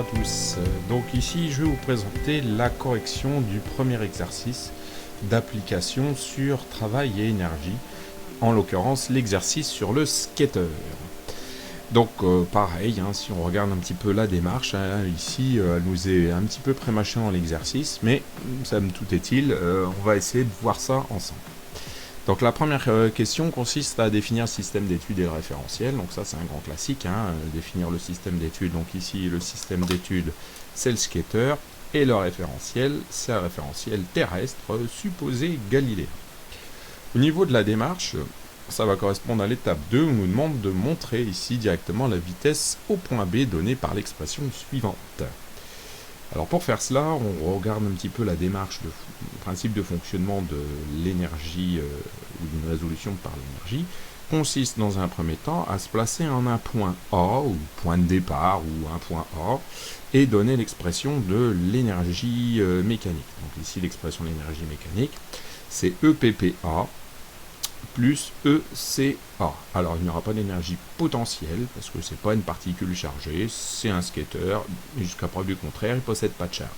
à tous. Donc ici, je vais vous présenter la correction du premier exercice d'application sur travail et énergie, en l'occurrence l'exercice sur le skater. Donc pareil, si on regarde un petit peu la démarche, ici elle nous est un petit peu prémâchée dans l'exercice, mais somme toute est-il, on va essayer de voir ça ensemble. Donc la première question consiste à définir le système d'études et le référentiel. Donc ça c'est un grand classique, définir le système d'études. Donc ici le système d'études c'est le skater et le référentiel c'est un référentiel terrestre supposé galiléen. Au niveau de la démarche, ça va correspondre à l'étape 2 où on nous demande de montrer ici directement la vitesse au point B donnée par l'expression suivante. Alors pour faire cela, on regarde un petit peu la démarche, le principe de fonctionnement de l'énergie ou d'une résolution par l'énergie, consiste dans un premier temps à se placer en un point A, ou point de départ, ou un point A, et donner l'expression de l'énergie mécanique. Donc ici l'expression de l'énergie mécanique, c'est EPPA plus ECA. Alors il n'y aura pas d'énergie potentielle, parce que c'est pas une particule chargée, c'est un skater, et jusqu'à preuve du contraire, il ne possède pas de charge.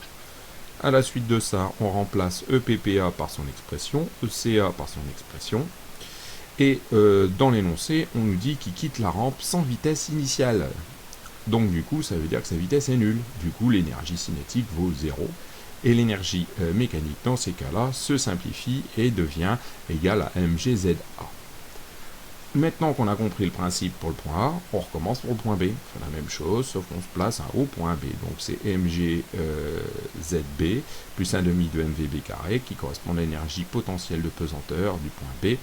À la suite de ça, on remplace EPPA par son expression, ECA par son expression, et dans l'énoncé, on nous dit qu'il quitte la rampe sans vitesse initiale. Donc du coup, ça veut dire que sa vitesse est nulle. Du coup, l'énergie cinétique vaut 0. Et l'énergie mécanique, dans ces cas-là, se simplifie et devient égale à mgza. Maintenant qu'on a compris le principe pour le point A, on recommence pour le point B. On fait la même chose, sauf qu'on se place au point B. Donc c'est mgzb plus 1 demi de mvb carré, qui correspond à l'énergie potentielle de pesanteur du point B,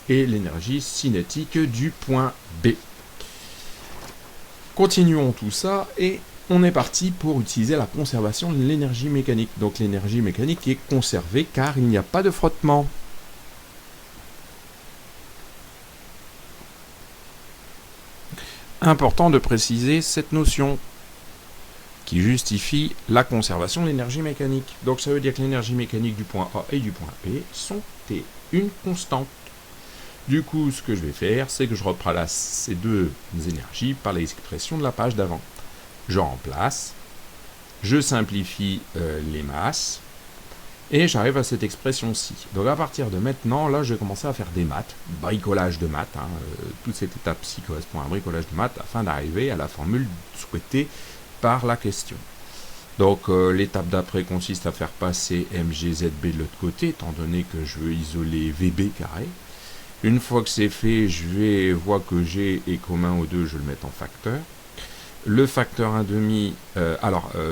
et l'énergie cinétique du point B. Continuons tout ça, et on est parti pour utiliser la conservation de l'énergie mécanique. Donc l'énergie mécanique est conservée car il n'y a pas de frottement. Important de préciser cette notion qui justifie la conservation de l'énergie mécanique. Donc ça veut dire que l'énergie mécanique du point A et du point B sont une constante. Du coup, ce que je vais faire, c'est que je remplace ces deux énergies par les expressions de la page d'avant. Je remplace, je simplifie les masses, et j'arrive à cette expression-ci. Donc à partir de maintenant, là, je vais commencer à faire des maths, bricolage de maths. Toute cette étape-ci correspond à un bricolage de maths afin d'arriver à la formule souhaitée par la question. Donc l'étape d'après consiste à faire passer mgzb de l'autre côté, étant donné que je veux isoler vb carré. Une fois que c'est fait, je vais voir que g est commun aux deux, je le mets en facteur. Le facteur 1,5,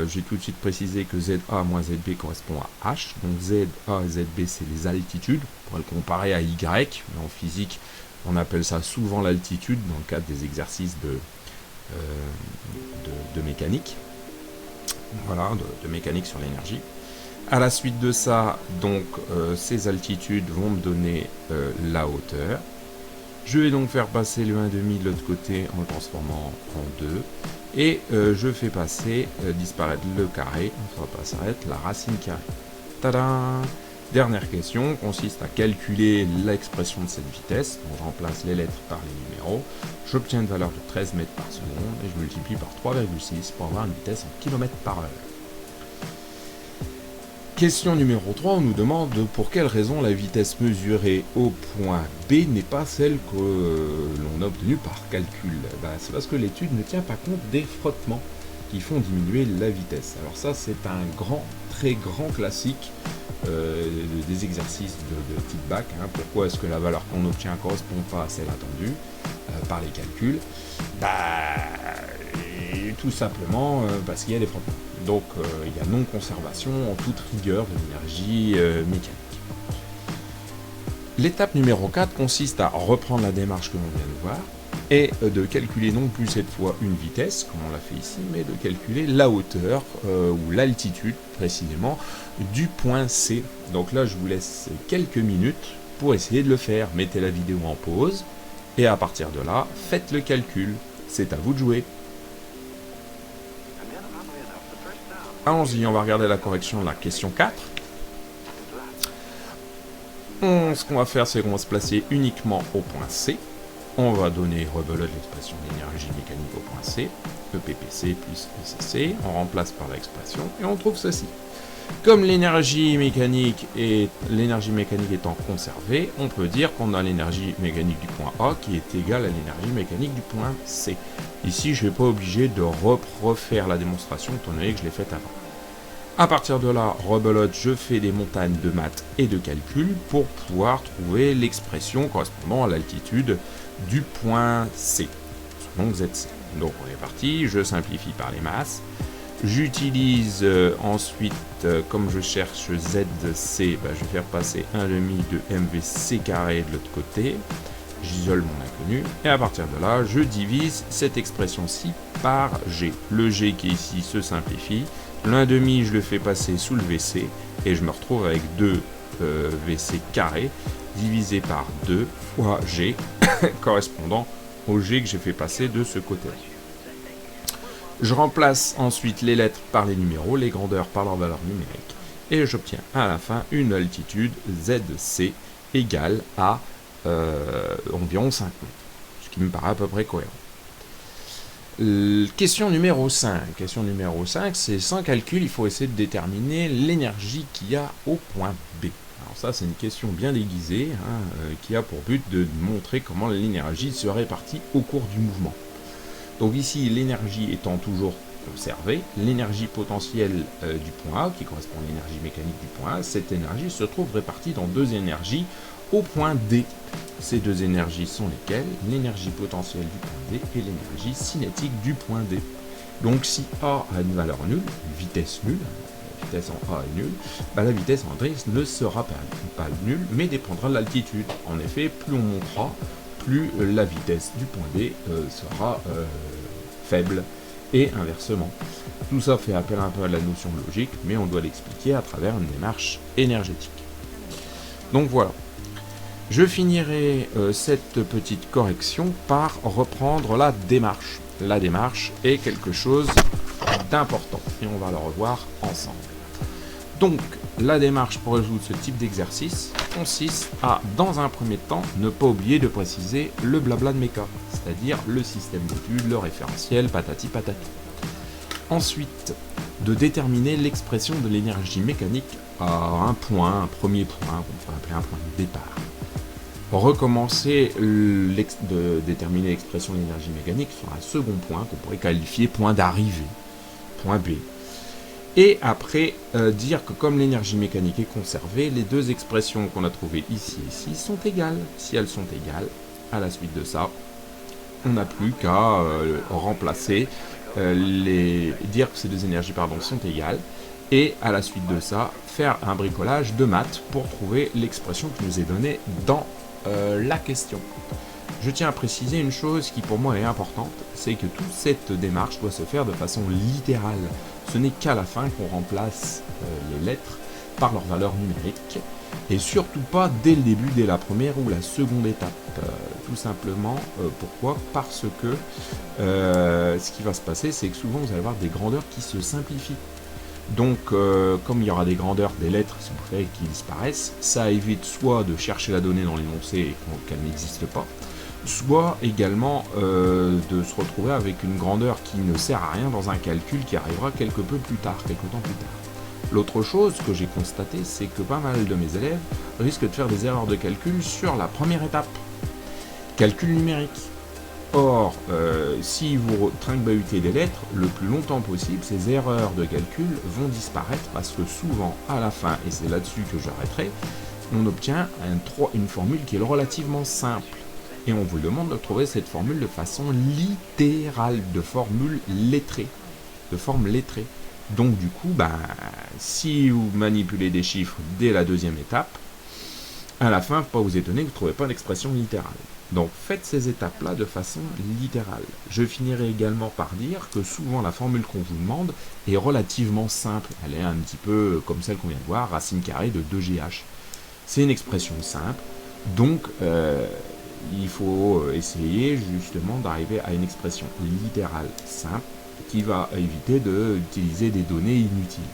j'ai tout de suite précisé que ZA moins ZB correspond à H. Donc ZA et ZB, c'est les altitudes. On pourrait le comparer à Y, mais en physique, on appelle ça souvent l'altitude dans le cadre des exercices de mécanique. Voilà, de mécanique sur l'énergie. À la suite de ça, donc, ces altitudes vont me donner la hauteur. Je vais donc faire passer le 1,5 de l'autre côté en le transformant en 2. Et je fais passer, disparaître le carré, on ne fera pas s'arrêter, la racine carrée. Tadam! Dernière question consiste à calculer l'expression de cette vitesse. Donc, je remplace les lettres par les numéros. J'obtiens une valeur de 13 mètres par seconde et je multiplie par 3,6 pour avoir une vitesse en kilomètres par heure. Question numéro 3, on nous demande pour quelle raison la vitesse mesurée au point B n'est pas celle que l'on a obtenue par calcul. C'est parce que l'étude ne tient pas compte des frottements qui font diminuer la vitesse. Alors ça, c'est un très grand classique des exercices de type bac. Pourquoi est-ce que la valeur qu'on obtient ne correspond pas à celle attendue par les calculs? Tout simplement parce qu'il y a des frottements. Donc il y a non-conservation en toute rigueur de l'énergie mécanique. L'étape numéro 4 consiste à reprendre la démarche que l'on vient de voir et de calculer non plus cette fois une vitesse, comme on l'a fait ici, mais de calculer la hauteur ou l'altitude précisément du point C. Donc là je vous laisse quelques minutes pour essayer de le faire. Mettez la vidéo en pause et à partir de là, faites le calcul. C'est à vous de jouer. Allons-y, on va regarder la correction de la question 4. Ce qu'on va faire, c'est qu'on va se placer uniquement au point C. On va donner rebelote l'expression d'énergie mécanique au point C, EPPC plus ECC, on remplace par l'expression et on trouve ceci. Comme l'énergie mécanique étant conservée, on peut dire qu'on a l'énergie mécanique du point A qui est égale à l'énergie mécanique du point C. Ici, je ne vais pas obligé de refaire la démonstration étant donné que je l'ai faite avant. À partir de là, rebelote, je fais des montagnes de maths et de calculs pour pouvoir trouver l'expression correspondant à l'altitude du point C, donc ZC. Donc on est parti, je simplifie par les masses. J'utilise ensuite, comme je cherche ZC, je vais faire passer 1,5 de MVC carré de l'autre côté. J'isole mon inconnu. Et à partir de là, je divise cette expression-ci par G. Le G qui est ici se simplifie. L'1,5, je le fais passer sous le VC. Et je me retrouve avec 2 VC carré divisé par 2 fois G, correspondant au G que j'ai fait passer de ce côté-là. Je remplace ensuite les lettres par les numéros, les grandeurs par leur valeur numérique, et j'obtiens à la fin une altitude ZC égale à environ 5 mètres, ce qui me paraît à peu près cohérent. Question numéro 5. Question numéro 5, c'est sans calcul, il faut essayer de déterminer l'énergie qu'il y a au point B. Alors ça, c'est une question bien déguisée, qui a pour but de montrer comment l'énergie se répartit au cours du mouvement. Donc ici, l'énergie étant toujours conservée, l'énergie potentielle du point A, qui correspond à l'énergie mécanique du point A, cette énergie se trouve répartie dans 2 énergies au point D. Ces 2 énergies sont lesquelles? L'énergie potentielle du point D et l'énergie cinétique du point D. Donc si A a une valeur nulle, une vitesse nulle, la vitesse en A est nulle, la vitesse en D ne sera pas nulle, mais dépendra de l'altitude. En effet, plus on montera, plus la vitesse du point D sera faible, et inversement. Tout ça fait appel un peu à la notion de logique, mais on doit l'expliquer à travers une démarche énergétique. Donc voilà. Je finirai cette petite correction par reprendre la démarche. La démarche est quelque chose d'important, et on va le revoir ensemble. Donc, la démarche pour résoudre ce type d'exercice consiste à, dans un premier temps, ne pas oublier de préciser le blabla de méca, c'est-à-dire le système d'études, le référentiel, patati patati. Ensuite, de déterminer l'expression de l'énergie mécanique à un point, un premier point, qu'on pourrait appeler un point de départ. Recommencer de déterminer l'expression de l'énergie mécanique sur un second point qu'on pourrait qualifier point d'arrivée, point B. Et après, dire que comme l'énergie mécanique est conservée, les 2 expressions qu'on a trouvées ici et ici sont égales. Si elles sont égales, à la suite de ça, on n'a plus qu'à remplacer, dire que ces 2 énergies sont égales, et à la suite de ça, faire un bricolage de maths pour trouver l'expression qui nous est donnée dans la question. Je tiens à préciser une chose qui pour moi est importante, c'est que toute cette démarche doit se faire de façon littérale. Ce n'est qu'à la fin qu'on remplace les lettres par leur valeur numérique, et surtout pas dès le début, dès la première ou la seconde étape. Tout simplement, pourquoi? Parce que ce qui va se passer, c'est que souvent vous allez avoir des grandeurs qui se simplifient. Donc, comme il y aura des grandeurs des lettres, si vous préférez, qui disparaissent, ça évite soit de chercher la donnée dans l'énoncé et qu'elle n'existe pas, soit également de se retrouver avec une grandeur qui ne sert à rien dans un calcul qui arrivera quelque temps plus tard. L'autre chose que j'ai constaté, c'est que pas mal de mes élèves risquent de faire des erreurs de calcul sur la première étape, calcul numérique. Or, si vous trinquebahutez des lettres, le plus longtemps possible, ces erreurs de calcul vont disparaître parce que souvent, à la fin, et c'est là-dessus que j'arrêterai, on obtient une formule qui est relativement simple. Et on vous demande de trouver cette formule de façon littérale, de formule lettrée, de forme lettrée. Donc du coup, si vous manipulez des chiffres dès la 2e étape, à la fin, pas vous étonner que vous ne trouvez pas l'expression littérale. Donc faites ces étapes-là de façon littérale. Je finirai également par dire que souvent la formule qu'on vous demande est relativement simple. Elle est un petit peu comme celle qu'on vient de voir, racine carrée de 2GH. C'est une expression simple, donc il faut essayer justement d'arriver à une expression littérale simple qui va éviter d'utiliser des données inutiles.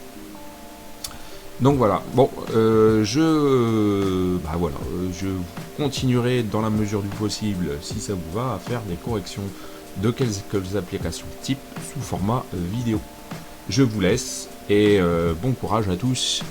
Donc voilà, bon, je je continuerai dans la mesure du possible, si ça vous va, à faire des corrections de quelques applications type sous format vidéo. Je vous laisse et bon courage à tous.